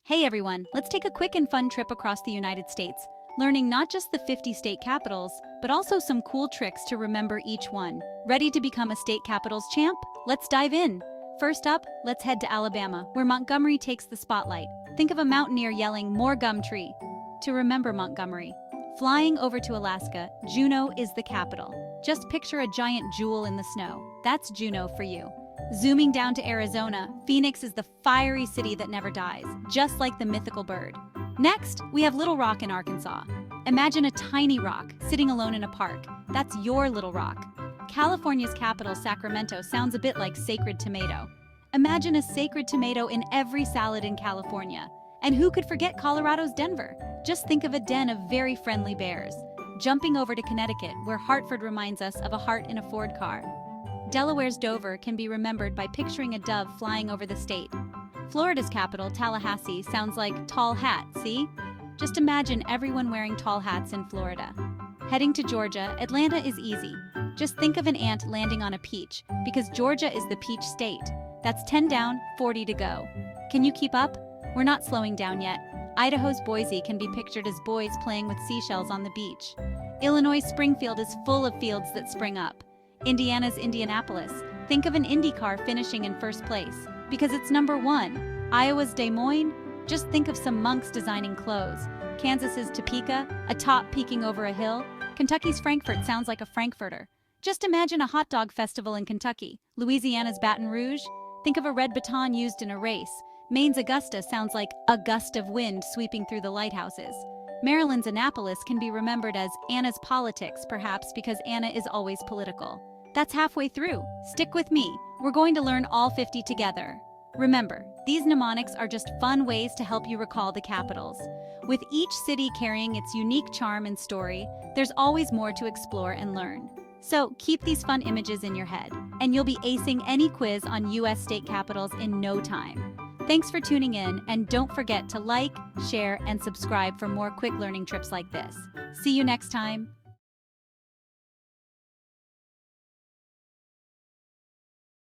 Hey everyone, let's take a quick and fun trip across the United States, learning not just the 50 state capitals, but also some cool tricks to remember each one. Ready to become a state capitals champ? Let's dive in. First up, let's head to Alabama, where Montgomery takes the spotlight. Think of a mountaineer yelling, "More gum tree," to remember Montgomery. Flying over to Alaska, Juneau is the capital. Just picture a giant jewel in the snow. That's Juneau for you. Zooming down to Arizona, Phoenix is the fiery city that never dies, just like the mythical bird. Next, we have Little Rock in Arkansas. Imagine a tiny rock sitting alone in a park. That's your Little Rock. California's capital, Sacramento, sounds a bit like sacred tomato. Imagine a sacred tomato in every salad in California. And who could forget Colorado's Denver? Just think of a den of very friendly bears. Jumping over to Connecticut, where Hartford reminds us of a heart in a Ford car. Delaware's Dover can be remembered by picturing a dove flying over the state. Florida's capital, Tallahassee, sounds like tall hat, see? Just imagine everyone wearing tall hats in Florida. Heading to Georgia, Atlanta is easy. Just think of an ant landing on a peach, because Georgia is the peach state. That's 10 down, 40 to go. Can you keep up? We're not slowing down yet. Idaho's Boise can be pictured as boys playing with seashells on the beach. Illinois' Springfield is full of fields that spring up. Indiana's Indianapolis. Think of an Indy car finishing in first place, because it's number one. Iowa's Des Moines. Just think of some monks designing clothes. Kansas's Topeka, a top peeking over a hill. Kentucky's Frankfort sounds like a Frankfurter. Just imagine a hot dog festival in Kentucky. Louisiana's Baton Rouge. Think of a red baton used in a race. Maine's Augusta sounds like a gust of wind sweeping through the lighthouses. Maryland's Annapolis can be remembered as Anna's politics, perhaps because Anna is always political. That's halfway through. Stick with me. We're going to learn all 50 together. Remember, these mnemonics are just fun ways to help you recall the capitals. With each city carrying its unique charm and story, there's always more to explore and learn. So keep these fun images in your head, and you'll be acing any quiz on US state capitals in no time. Thanks for tuning in, and don't forget to like, share, and subscribe for more quick learning trips like this. See you next time.